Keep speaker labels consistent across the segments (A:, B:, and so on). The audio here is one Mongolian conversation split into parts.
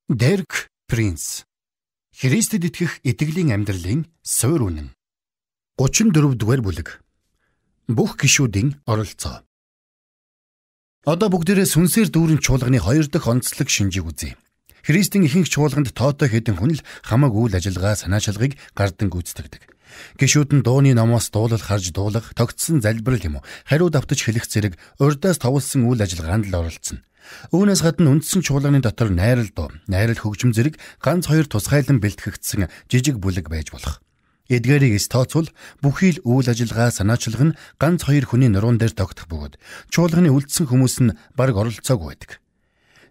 A: Дерек Принц. Христэд итгэх итгэлийн амьдралын суурь үнэн. 34-р бүлэг. Бүх гишүүдийн оролцоо. Одоо бүгдээрээ сүнсээр дүүрэн чуулганы 2 дахь онцлог шинжийг үзье. Христийн ихэнх чуулганд тоотой хэдэн хүн л хамаг үйл ажиллагаа санаачилгыг гардан гүйцэтгэдэг. Гишүүд нь дууны номоос дуулал харж дуулах, тогтсон залбирал юм уу, хариу давтаж хэлэх зэрэг урьдаас товлсон үйл ажиллагаанд л оролцсон. Үүнээс гадна үндсэн чуулганы дотор найрал дуу, найрал хөгжим зэрэг ганц 2 тусгайлан бэлтгэгдсэн жижиг бүлэг байж болох. Эдгээрийг тооцвол бүхий л үйл ажиллагаа санаачилга нь ганц 2 хүний нуруунд дээр тогтох бөгөөд чуулганы үлдсэн хүмүүс нь бараг оролцоогүй байдаг.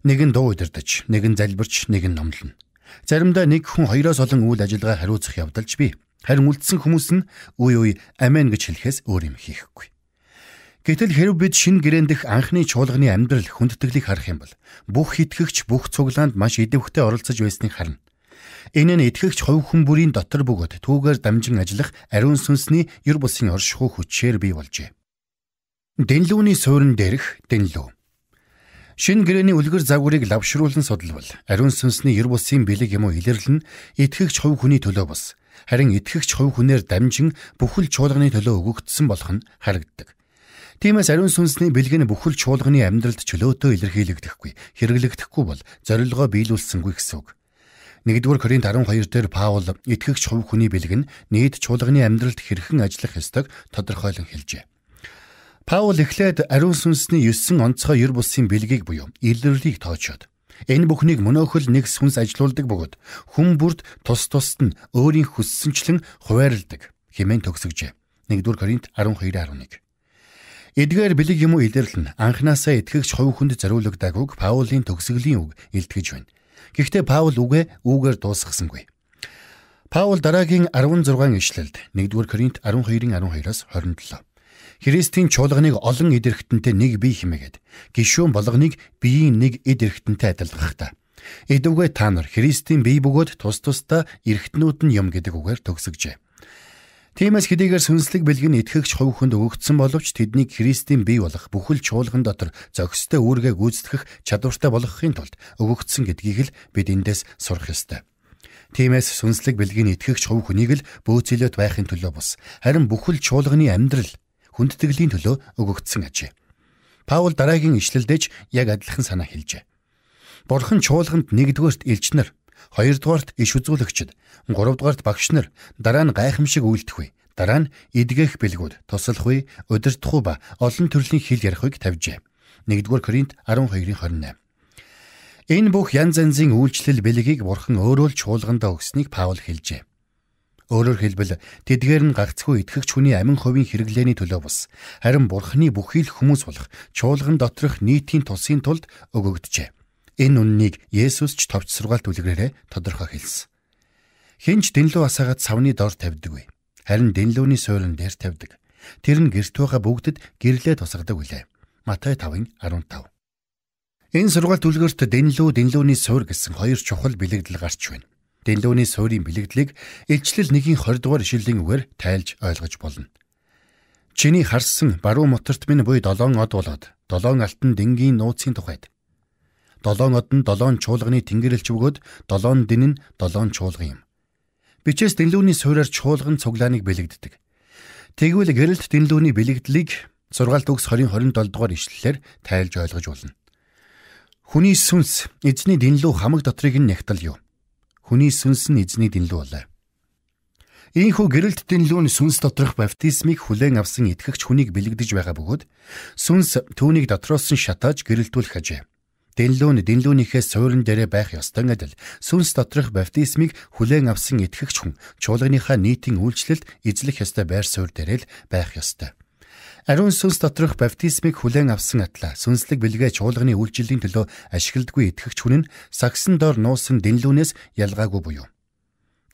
A: Нэг нь дуу удирдах, нэг нь залбирч, нэг нь номлоно. Заримдаа нэг хүн 2-оос олон үйл ажиллагаа хариуцах явдалч бий. Харин үлдсэн хүмүүс нь үе амен гэж хэлэхээс өөр юм хийхгүй. Гэтэл хэрэв бид шинэ гэрээн дэх анхны чуулганы амьдрал хүндэтгэлийг харах юм бол бүх итгэгч бүх цуглаанд маш идэвхтэй оролцож байсныг харна. Энэ нь итгэгч хувь хүн бүрийн дотор бөгөөд түүгээр дамжин ажиллах ариун сүнсний ёр бусын оршихуй хүчээр бий болжээ. Дэнлүүний суурин дээрх дэнлүү. Шинэ гэрээний үлгэр загварыг лавшруулан судалвал ариун сүнсний ёр бусын бэлэг юм уу илэрлэл нь итгэгч хувь хүний төлөө бус. Харин итгэгч хувь хүнээр дамжин бүхэл чуулганы төлөө өгөгдсөн болох нь харагддаг. Тиймээс ариун сүнсний бэлэг нь бүхэл чуулганы амьдралд чөлөөтэй илэрхийлэгдэхгүй, хэрэглэгдэхгүй бол зорилгоо биелүүлсэнгүй гэсэн үг. 1-р Коринт 12 дээр Паул итгэгч хувь хүний бэлэг нь нийт чуулганы амьдралд хэрхэн ажиллах ёстойг тодорхойлон хэлжээ. Паул эхлээд ариун сүнсний 9 онцгой ёр бусын бэлгийг буюу илэрлэлийг тоочоод энэ бүхнийг мөнөөхөл нэг сүнс ажилуулдаг бөгөөд хүн бүрд тус тусад нь өөрийн хүссэнчлэн хуваарилдаг хэмээн төгсгөжээ. 1-р Коринт 12:11. Эдгээр бэлэг юм уу илэрлэл нь анхнаасаа итгэгч хувь хүнд зориулагдаагүй Паулийн төгсгөлийн үг илтгэж байна. Гэхдээ Паул үгээр дуусгасангүй. Паул дараагийн 16 ишлэлд 1-р Коринт 12:12-оос 27. Христийн чуулганыг олон эд эрхтэнтэй нэг бие хэмээгээд гишүүн болгоныг биеийн нэг эд эрхтэнтэй адилгахтаа. Эдвгээ та нар Христийн бие бөгөөд тус тусдаа эрхтнүүд нь юм гэдэг үгээр төгсгөжээ. Тиймээс хэдийгээр сүнслэг бэлэг нь итгэгч хувь хүнд өгөгдсөн боловч тэднийг Христийн бие болох бүхэл чуулган дотор зохистой үүргээ гүйцэтгэх чадвартай болгохын тулд өгөгдсөн гэдгийг л бид эндээс сурах ёстой. Тиймээс сүнслэг бэлгийн итгэгч хувь хүнийг л бөөцөлөд байхын төлөө бус, харин бүхэл чуулганы амьдрал хүндтгэлийн төлөө өгөгдсөн ажээ. Паул дараагийн ишлэлдэж яг адилхан санаа хэлжээ. Бурхан чуулганд 1-р элчнэр, 2-р иш үзүүлэгчд, 3-р багш нар, дараа нь гайхамшиг үйлдэх үе, дараа нь эдгэх бэлгүүд, туслах үе, удирдах уу ба олон төрлийн хэл ярихыг тавьжээ. 1-р Коринт 12:28. Энэ бүх янз янзын үйлчлэл бэлгийг Бурхан өөрөө л чуулгандаа өгснийг Паул хэлжээ. Өөрөөр хэлбэл тэдгээр нь гагцхүү итгэгч хүний амин хувийн хэрэглээний төлөө бус, харин Бурханы бүхий л хүмүүс болох чуулган доторх нийтийн тусын тулд өгөгдөжээ. Энэ үннийг Есүс ч товч сургаалт үлгэрээрээ тодорхой хэлсэн. Хинч дэнлүү асаагаад савны дор тавьдаггүй. Харин дэнлүүний суурин дээр тавьдаг. Тэр нь гэрт байгаа бүгдэд гэрлээ тусгадаг үлээ. Матай 5:15. Энэ сургаалт үлгэрт дэнлүүний суур гэсэн 2 чухал бэлэгдэл гарч байна. Дэнлүүний суурийн бэлэгдлийг илчлэл 1-20 ишлэлийн үгээр тайлж ойлгож болно. Чиний харсан баруун моторт минь буй 7 од болоод 7 алтан дэнгийн нууцын тухайд. 7 од нь 7 чуулганы тэнгэрэлч бөгөөд 7 дэн нь 7 чуулган юм. Бичээс дэнлүүний суурьаар чуулган цуглааныг бэлэгддэг. Тэгвэл гэрэлт дэнлүүний бэлэгдлийг сургаалт үгс 20-27 ишлэлээр тайлж ойлгож болно. Хүний сүнс эзний дэнлүү хамаг дотрыг нь нягтал юу? Хүний сүнс нь эзний дэнлүү болоо. Ийхүү гэрэлт дэнлүү нь сүнс доторх баптизмыг хүлээн авсан итгэгч хүнийг бэлэгдэж байгаа бөгөөд сүнс түүнийг дотроос нь шатааж гэрэлтүүлэх ажээ. Дэнлүү нь дэнлүүнийхээ суурин дээрээ байх ёстой адил сүнс доторх баптизмыг хүлээн авсан итгэгч хүн чуулганыхаа нийтийн үйлчлэлд эзлэх ёстой байр суурь дээрээ л байх ёстой. Ариун сүнс доторх баптизмыг хүлээн авсан атлаа сүнслэг бэлгээ чуулганы үйлчлэлийн төлөө ашигладгүй итгэгч хүн нь сагсан доор нуусан дэнлүүнээс ялгаагүй буюу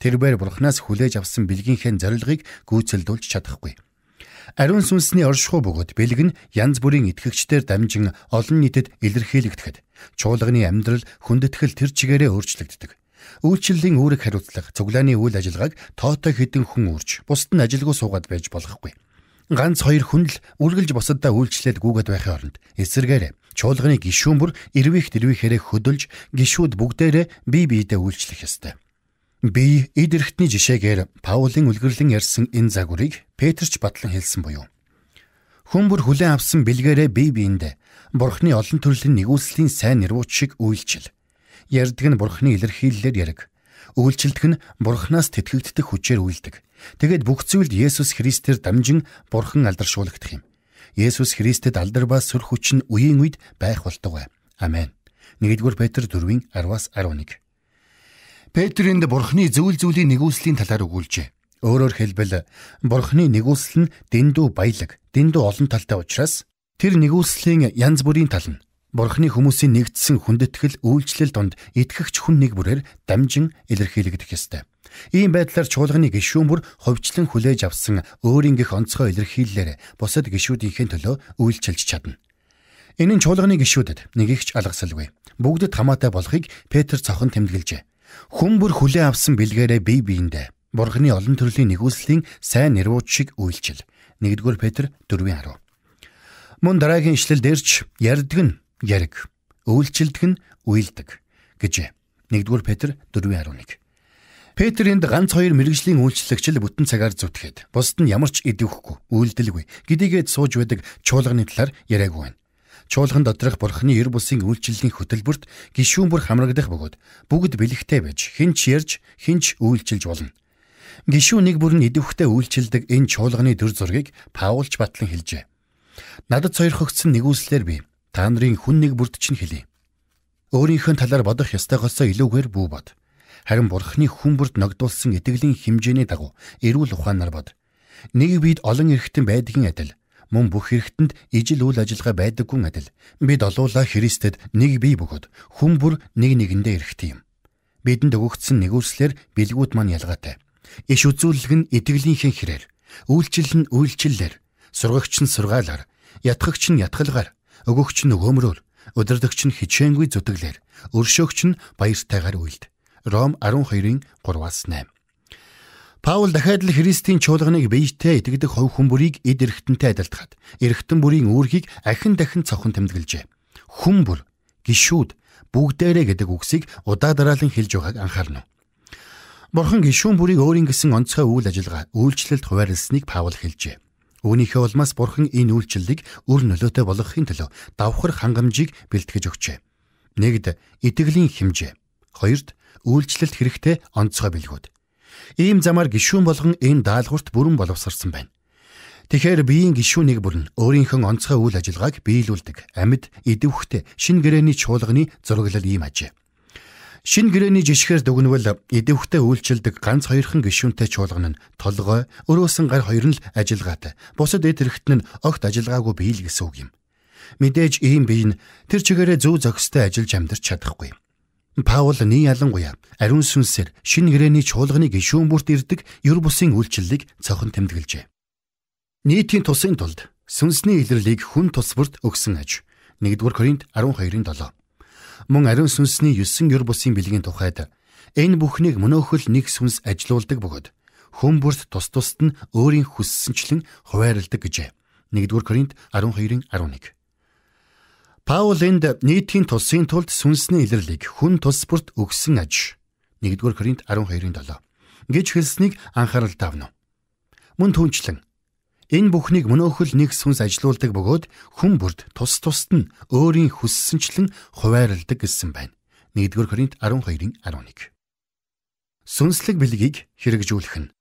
A: тэрээр Бурханаас хүлээж авсан бэлгийнхээ зорилгыг гүйцэлдүүлж чадахгүй. Ариун сүнсний оршихуй бөгөөд бэлэг нь янз бүрийн итгэгчдээр дамжин олон нийтэд илэрхийлэгдэхэд чуулганы амьдрал хүндэтгэл тэр чигээрээ өөрчлөгддөг. Үйлчлэлийн үүрэг хариуцлага, цуглааны үйл ажиллагааг тоотой хэдэн хүн үрж, бусд нь ажилгүй суугаад байж болохгүй. Ганц хоёр хүн л үргэлж бусаддаа үйлчлээд гүгээд байхын оронд эсэргээр чуулганы гишүүн бүр эрвэхээрээ хөдөлж гишүүд бүгдээрээ бие биедээ үйлчлэх ёстой. Би эд эрхтний жишээгээр Паулийн үлгэрлэн ярьсан энэ загварыг Петрч батлан хэлсэн буюу. Хүн бүр хүлээн авсан бэлгээрээ бие биендээ Бурхны олон төрлийн нэгүслийн сайн нэрвууч шиг үйлчил. Ярьдаг нь Бурхны илэрхийллээр яриг. Үйлчлдэг нь Бурханаас тэтгэгддэг хүчээр үйлдэг. Тэгэд бүх зүйлд Есүс Христээр дамжин Бурхан алдаршуулгдах юм. Есүс Христэд алдар ба сүр хүч нь үеийн үед байх болтугай. Амен. 1-р Петр 4:10-11. Петр энд Бурхны зүйлийн нэгүслийн талаар өгүүлжээ. Өөрөөр хэлбэл Бурхны нэгүсэл нь дэндүү баялаг, дэндүү олон талтай учраас тэр нэгүслийн янз бүрийн тал нь Бурхны хүмүүсийн нэгдсэн хүндэтгэл үйлчлэл донд итгэгч хүн нэг бүрээр дамжин илэрхийлэгдэх ёстой. Ийм байдлаар чуулганы гишүүн бүр ховчлон хүлээж авсан өөрийнхөө онцгой илэрхийллээр бусад гишүүдийнхээ төлөө үйлчилж чадна. Энэ нь чуулганы гишүүдэд нэг ихч алгасалгүй. Бүгдэд хамаатай болохыг Петр цохон тэмдэглэжээ. Хүн бүр хүлээн авсан бэлгээрээ бие биендээ Бурхны олон төрлийн нэгүслийн сайн нэрвууч шиг үйлчил. 1-р Петр 4:10. Мөн дараагийн ишлэл дээрч ярьдаг нь яриг, үйлчилдэг нь үйлдэг гэжээ. 1-р Петр 4:11. Петр энд ганц хоёр мэргэжлийн үйлчлэгчл бүтэн цагаар зүтгэхэд бусд нь ямар ч идэвхгүй, үйлдэлгүй гэдийгээд сууж байдаг чуулганы талаар яриаггүй байна. Чуулган доторх Бурхны ер бусын үйлчлэлийн хөтөлбөрт гишүүн бүр хамрагдах бөгөөд бүгд бэлэгтэй байж хинч ярьж, хинч үйлчилж болно. Гишүүн нэг бүр нь идэвхтэй үйлчилдэг энэ чуулганы дүр зургийг Паулч батлан хэлжээ. Надад сойрхогдсон нэгүслэр би та нарын хүн нэг бүрд чинь хэлье. Өөрийнхөө талаар бодох ёстойгоосоо илүүгээр бүү бод. Харин Бурхны хүн бүрд ногдуулсан итгэлийн хэмжээний дагуу эрүүл ухаанаар бод. Нэг бид олон эрхтэн байдгийн адил, мөн бүх эрхтэнд ижил үйл ажиллагаа байдаггүй адил. Бид олуулаа Христэд нэг бие бөгөөд хүн бүр нэг нэгэндээ эрхтэй юм. Бидэнд өгөгдсөн нэгүслэр бэлгүүд маань ялгаатай. Иш үзүүлэг нь итгэлийнхээ хэрээр, үйлчил нь үйлчлэлээр, сургагч нь сургаалаар, ятгагч нь ятгалгаар, өгөгч нь өгөөмрөөр, удирдагч нь хичээнгүй зүтгэлээр, өршөөгч нь баяртайгаар үйлд. Ром 12:3-8. Паул дахиад л Христийн чуулганыг биетэй итгэдэг хувь хүн бүрийг эд эрхтэнтэй адилтгаад, эрхтэн бүрийн үүргийг ахин дахин цохон тэмдэглэжээ. Хүн бүр, гишүүд бүгдээрээ гэдэг үгсийг удаа дараалан хэлж байгааг анхаарна. Бурхан гишүүн бүрийг өөрийн гэсэн онцгой үйл ажиллагаа, үйлчлэлд хуваарлсныг Паул хэлжээ. Үүнийхээ улмаас Бурхан энэ үйлчлэлийг өр нөлөөтэй болгохын төлөө давхар хангамжийг бэлтгэж өгчээ. 1. Итгэлийн хэмжээ. 2. Үйлчлэлд хэрэгтэй онцгой бэлгүүд. Ийм замаар гишүүн болгон энэ даалгаварт бүрэн боловсрсон байна. Тэгэхээр биеийн гишүүнийг бүрэн өөрийнхөө онцгой үйл ажиллагааг биелүүлдэг амьд, идэвхтэй шинэ гэрээний чуулганы зураглал ийм ажээ. Шинэ гэрээний жишгээр дүгнвэл идэвхтэй үйлчилдэг ганц хоёрхан гишүүнтэй чуулган нь толгой, өрөөсөн гар хоёр нь л ажиллагаатай. Бусад эд эрхтэн нь огт ажиллагаагүй бие л гэсэн үг юм. Мэдээж ийм бие нь тэр чигээрээ зөв зохистой ажиллаж амьдарч чадахгүй. Паул нэг ялангуяа ариун сүнсээр шинэ гэрээний чуулганы гишүүн бүрт ирдэг ер бусын үйлчлэлийг цохон тэмдэглэжээ. Нийтийн тусын тулд сүнсний илэрлийг хүн тус бүрт өгсөн аж. 1-р Коринт 12:7. Мөн ариун сүнсний 9 ер бусын бэлгийн тухайд энэ бүхнийг мөнөөхөл нэг сүнс ажилуулдаг бөгөөд хүн бүрт тус тусад нь өөрийн хүссэнчлэн хуваарилдаг гэжээ. 1-р Коринт 12:11. Паул энд нийтийн тусын тулд сүнсний илэрлийг хүн тус бүрт өгсөн аж. 1-р Коринт 12:7 гэж хэлснийг анхаарал тавина. Мөн түүнчлэн энэ бүхнийг мөнөөхөл нэг сүнс ажилуулдаг бөгөөд хүн бүрд тус тусад нь өөрийн хүссэнчлэн хуваарилдаг гэсэн байна. 1-р Коринт 12:11. Сүнслэг бэлгийг хэрэгжүүлэх нь.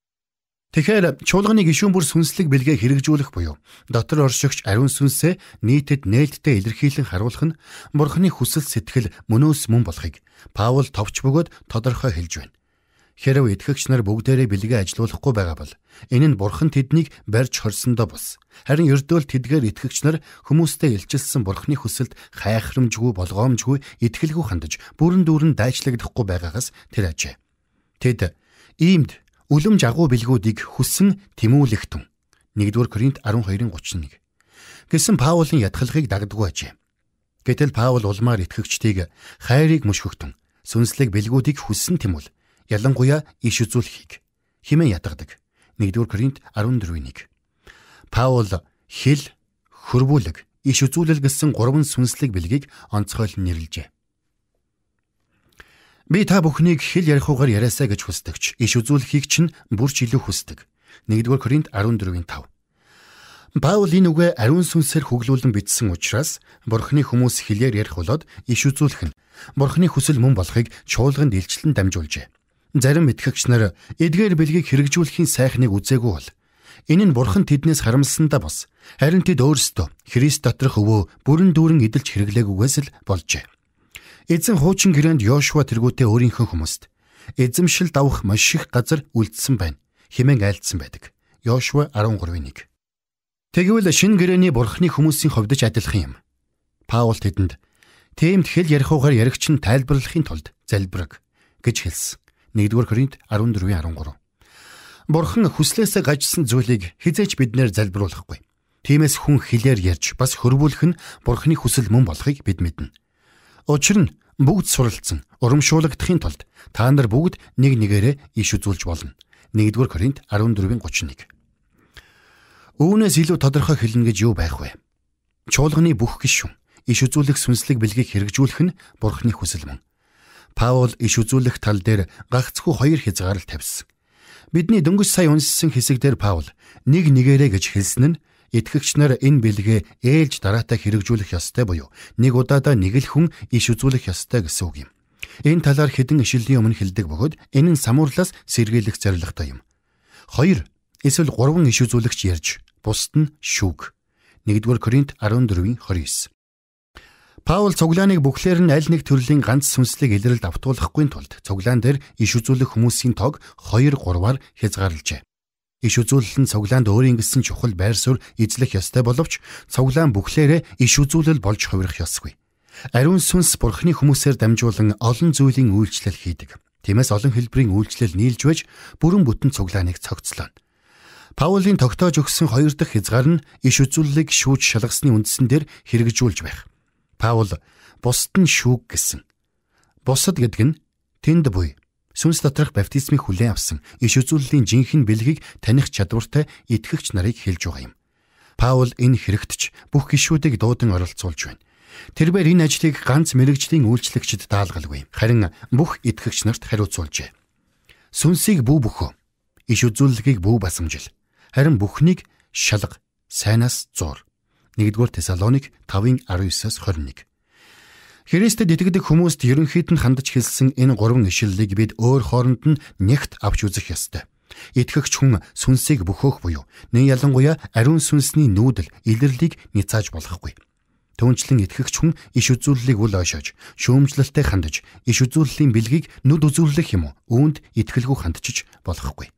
A: Тэгэхээр чуулганы гишүүн бүр сүнслэг бэлгээ хэрэгжүүлэх буюу дотор оршигч ариун сүнсээ нийтэд нээлттэй илэрхийлэн харуулах нь Бурхны хүсэл сэтгэл мөнөөс мөн болохыг Паул товч бөгөөд тодорхой хэлж байна. Хэрэв итгэгч нар бүгдээрээ бэлгээ ажилуулахгүй байгаа бол энэ нь Бурхан тэднийг барьж хорсондоо бус. Харин ердөөл тэдгээр итгэгч нар хүмүүстэй илчилсэн Бурхны хүсэлд хайхрамжгүй, болгоомжгүй, итгэлгүй хандаж бүрэн дүүрэн дайчлагдахгүй байгаагаас тэр ажээ. Тэд иймд үлэмж агуу бэлгүүдийг хүссэн тэмүүлэгтэн. 1-р Коринт 12:31. Гэсэн Паулын ятгалахыг дагддаггүй ажээ. Гэтэл Паул улмаар итгэгчдийг хайрыг мөшгөхтөн, сүнслэг бэлгүүдийг хүссэн тэмүүл, ялангуяа иш үзүүлэхийг хэмээн ятгадаг. 1-р Коринт 14:1. Паул хэл, хөрвүүлэг, иш үзүүлэл гэсэн 3 сүнслэг бэлгийг онцгойлон нэрлэжээ. Би та бүхнийг хэл ярихуугаар яриасаа гэж хүсдэгч, иш үзүүлэхийг чинь бүрч илүү хүсдэг. 1-р Коринт 14:5. Паул энэ үгээ ариун сүнсээр хөглүүлэн бичсэн учраас Бурхны хүмүүс хэлээр ярих болоод иш үзүүлэх нь Бурхны хүсэл мөн болохыг чуулганд илчлэн дамжуулжээ. Зарим итгэгч нар эдгээр бэлгийг хэрэгжүүлэхийн сайхныг үзээгүй бол энэ нь Бурхан тэднээс харамсандаа бос. Харин тэд өөрсдөө Христ доторх өвөө бүрэн дүүрэн эдэлж хэрэглээгүйгээс л болжээ. Эзэн хуучин гэрээнд Йошуа тэргүүтээ өөрийнхөө хүмүүст эзэмшил давах маш их газар үлдсэн байна хэмээн айлдсан байдаг. Йошуа 13:1. Тэгвэл шинэ гэрээний Бурхны хүмүүсийн хувьд ч адилхан юм. Паул тэдэнд "Тиймд хэл ярихуугаар яригч нь тайлбарлахын тулд залбираг" гэж хэлсэн. 1-р Коринт 14:13. Бурхан хүслээсээ гажсан зүйлийг хизээч биднээр залбируулахгүй. Тиймээс хүн хэлээр ярьж бас хөрвүүлэх нь Бурхны хүсэл мөн болохыг бид мэднэ. Учир нь бүгд суралцсан, урамшуулгадахын тулд та нар бүгд нэг нэгээрээ иш үзүүлж болно. 1-р Коринт 14:31. Үүнээс илүү тодорхой хэлнэ гэж юу байх вэ? Чуулганы бүх гишүүн иш үзүүлэх сүнслэг бэлгийг хэрэгжүүлэх нь Бурхны хүсэл мөн. Паул иш үзүүлэх тал дээр гагцхүү 2 хязгаарлалт тавьсан. Бидний дөнгөж сая уншсан хэсэг дээр Паул нэг нэгээрээ гэж хэлсэн нь итгэгч нар энэ бэлгээ ээлж дараатаа хэрэгжүүлэх ёстой буюу нэг удаадаа нэг л хүн иш үзүүлэх ёстой гэсэн үг юм. Энэ талаар хэдэн ишлэлийн өмнө хэлдэг бөгөөд энэ нь самуурлаас сэргийлэх зорилготой юм. 2 эсвэл 3 иш үзүүлэгч ярьж бусд нь шүүг. 1-р Коринт 14:29. Паул цуглааныг бүхлээр нь аль нэг төрлийн ганц сүнслэг илрэлд автуулахгүй тулд цуглаан дээр иш үзүүлэх хүмүүсийн тоог 2-3-аар хязгаарлажээ. Иш үзүүлэл нь цуглаанд өөрийн гэсэн чухал байр суурь эзлэх ёстой боловч цуглаан бүхлээрээ иш үзүүлэл болж хувирах ёсгүй. Ариун сүнс Бурхны хүмүүсээр дамжуулан олон зүйлийн үйлчлэл хийдэг. Тиймээс олон хэлбэрийн үйлчлэл нийлж байж бүрэн бүтэн цуглааныг цогцлоо. Паулийн тогтоож өгсөн 2 дахь хязгаар нь иш үзүүлэлийг шүүж шалгасны үндсэн дээр хэрэгжүүлж байх. Паул бусд нь шүүг гэсэн. Бусад гэдэг нь тэнд буй сүнс доторх баптизмыг хүлээн авсан иш үзүүллийн жинхэнэ бэлгийг таних чадвартай итгэгч нарыг хэлж байгаа юм. Паул энэ хэрэгтч бүх гишүүдийг дуудан оролцуулж байна. Тэрээр энэ ажлыг ганц мэрэгжлийн үйлчлэгчид даалгалгүй. Харин бүх итгэгч нарт хариуцуулжээ. Сүнсийг бүү бөхөө, иш үзүүлэлгийг бүү басамжил. Харин бүхнийг шалга, сайнаас зуур. 1-р Тесалоник 5:19-21. Христэд итгэдэг хүмүүст ерөнхийд нь хандаж хэлсэн энэ 3 ишлэлийг бид өөр хооронд нь нягт авч үзэх ёстой. Итгэгч хүн сүнсийг бөхөөх буюу нэг ялангуяа ариун сүнсний нүүдэл, илэрлийг ницааж болохгүй. Түүнчлэн итгэгч хүн иш үзүүлэлийг үл ойшоож, шүүмжлэлтэй хандаж, иш үзүүлэлийн бэлгийг нүд үзүүрлэх юм уу? Үүнд итгэлгүй хандчих болохгүй.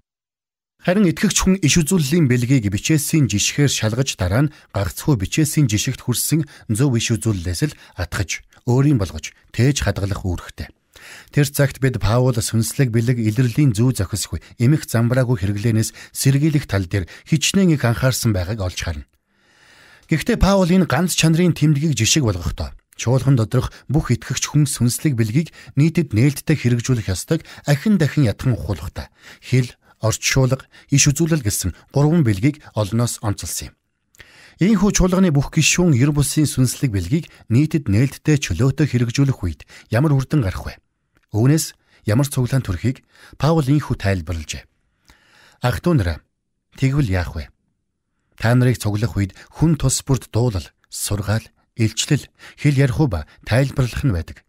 A: Харин итгэгч хүн иш үзүүлэлийн бэлгийг бичээсийн жишгээр шалгаж дараа нь гагцхүү бичээсийн жишгт хүрсэн зөв иш үзүүлэлээс л атгаж, өөрийн болгож, тээж хадгалах үүрэгтэй. Тэр цагт бид Паул сүнслэг бэлэг илэрлийн зүй зохисгүй, эмх замбраагүй хэрэглэнээс сэргийлэх тал дээр хичнээн их анхаарсан байгааг олж харна. Гэхдээ Паул энэ ганц чанарын тэмдгийг жишг болгохдоо чуулган доторх бүх итгэгч хүн сүнслэг бэлгийг нийтэд нээлттэй хэрэгжүүлэх ёстойг ахин дахин ятхан ухуулгатай. Хэл, орчуулга, иш үзүүлэл гэсэн 3 бэлгийг олноос онцолсон юм. Ийхүү чуулганы бүх гишүүн ер бусын сүнслэг бэлгийг нийтэд нээлттэй чөлөөтэй хэрэгжүүлэх үед ямар үрдэн гарах вэ? Үүнээс ямар цуглаан төрхийг Паул ийхүү тайлбарлажээ. Ах トゥ нараа, тэгвэл яах вэ? Та нарыг цуглах үед хүн тус бүрд дуулал, сургаал, илчлэл, хэл ярих ба тайлбарлах нь байдаг.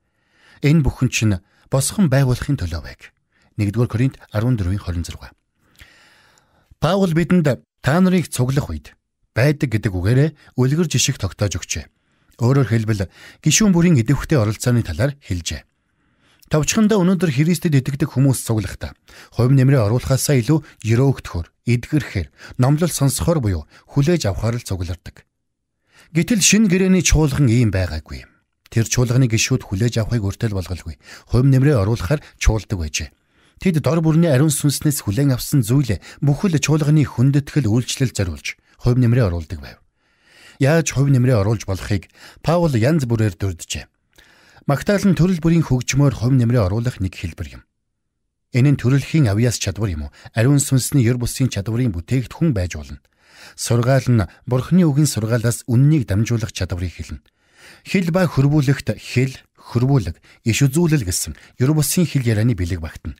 A: Энэ бүхэн чинь босгон байгуулахын төлөө байг. 1-р Коринт 14:26. Паул бидэнд та нарыг цуглах үед байдаг гэдэг үгээрээ үлгэр жишг тогтоож өгчээ. Өөрөөр хэлбэл гишүүн бүрийн идэвхтэй оролцооны талаар хэлжээ. Товчхондоо өнөөдөр Христэд итгэдэг хүмүүс цуглахдаа хувь нэмрээ оруулахаасаа илүү өрөөгдөхөөр, эдгэрхээр, номлол сонсохоор буюу хүлээж авахаар л цуглардаг. Гэтэл шинэ гэрээний чуулган ийм байгаагүй. Тэр чуулганы гишүүд хүлээж авахыг өртөл болголгүй. Хувь нэмрээ оруулахаар чуулдаг байжээ. Тэд дор бүрний ариун сүнснээс хүлээн авсан зүйлээ бүхэл чуулганы хүндэтгэл үйлчлэл зориулж хувь нэмрээ оруулдаг байв. Яаж хувь нэмрээ оруулж болохыг Паул янз бүрээр дурджээ. Магтаалын төрөл бүрийн хөгжмөөр хувь нэмрээ оруулах нэг хэлбэр юм. Энэ нь төрөлхийн авьяас чадвар юм уу? Ариун сүнсний ер бусын чадварын бүтээгдэхүүн байж болно. Сургаал нь Бурхны үгийн сургаалаас үннийг дамжуулах чадварыг хэлнэ. Хэл ба хөрвүүлэгт хэл, хөрвүүлэг, иш үзүүлэл гэсэн ёр бусын хэл ярианы бэлэг багтана.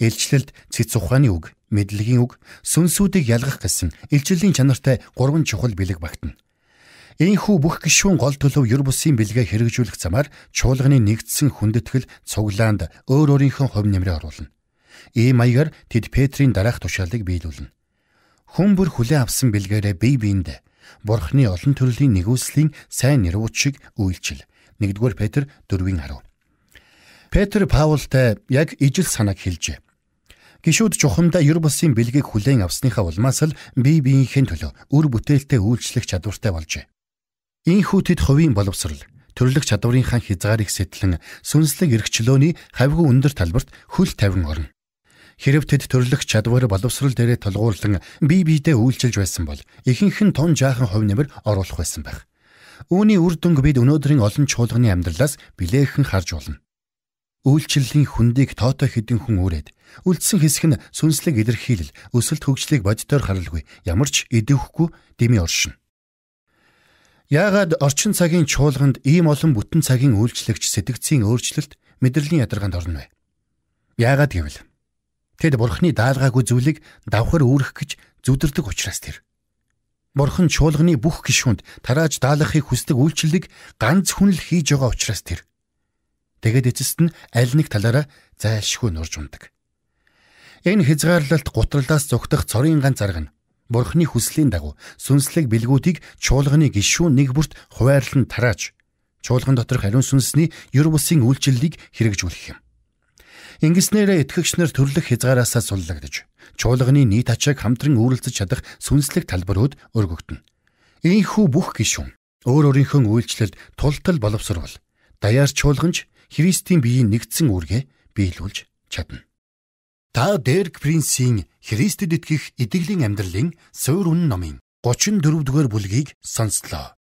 A: Илчлэлд цэц ухааны үг, мэдлэгийн үг, сүнсүүдийг ялгах гэсэн илчиллийн чанартай 3 чухал бэлэг багтана. Ийхүү бүх гишүүн гол төлөв ёр бусын бэлгээ хэрэгжүүлэх замаар чуулганы нэгдсэн хүндэтгэл цуглаанд өөр өөрийнхөө хувь нэмрээ оруулна. Ийм маягаар тэд Петрийн дараах тушаалыг биелүүлнэ. Хүн бүр хүлээн авсан бэлгээрээ бие биендээ Бурхны олон төрлийн нэгүслийн сайн нэрвүүд шиг үйлчил. 1-р Петр 4:10. Петр Паултай яг ижил санааг хэлжээ. Гишүүд чухамдаа ёр бусын бэлгийг хүлээн авсныхаа улмаас л бие биеийнхээ төлөө үр бүтээлтэй үйлчлэх чадвартай болжээ. Ийхүү тэд хувийн боловсрал, төрлөх чадварынхаа хязгаарыг сэтлэн сүнслэг эрхчлөөний хавьгүй өндөр талбарт хөл тавин орно. Хэрэв тэд төрлөх чадвар боловсрал дээрээ тулгуурлан бие биедээ үйлчилж байсан бол ихэнх нь тун жаахан хувь нэмэр оруулах байсан байх. Үүний үр дүнг бид өнөөдрийн олон чуулганы амьдралаас билээхэн харж болно. Үйлчлэлийн хүндийг тоотой хэдэн хүн үрээд үлдсэн хэсэг нь сүнслэг илэрхийлэл, өсөлт хөгжлийг боддоор харалгүй, ямар ч идэвхгүй дэмий оршино. Яагаад орчин цагийн чуулганд ийм олон бүтэн цагийн үйлчлэгч сэтгцийн өөрчлөлт мэдрэлийн ядаргаанд орно вэ? Яагаад гэвэл тэд Бурхны даалгаагүй зүйлийг давхар үүрэх гэж зүдэрдэг учраас тэр. Бурхан чуулганы бүх гишүүнд тарааж даалгахыг хүсдэг үйлчлэлийг ганц хүн л хийж байгаа учраас тэр. Тэгэд эцэст нь аль нэг талаараа зайлшгүй нурж ундаг. Энэ хязгаарлалт гутралаас зүгтэх цорын ганц арга нь Бурхны хүслийн дагуу сүнслэг бэлгүүдийг чуулганы гишүүн нэг бүрт хуваарлан тарааж чуулган доторх ариун сүнсний ёр бусын үйлчлэлийг хэрэгжүүлэх юм. Ингэснээр итгэгч нар төрлөх хязгаараасаа суллагдаж чуулганы нийт ачааг хамтран үүрэлцэж чадах сүнслэг талбарууд өргөгдөнө. Ийхүү бүх гишүүн өөр өөрийнхөө үйлчлэлд тултал боловсрол, даяар чуулганч Христийн биеийн нэгдсэн үүргээ биелүүлж чадна. Та Дерек Принсийн Христэд итгэх итгэлийн амьдралын суурь үнэн номын 34-р бүлгийг сонслоо.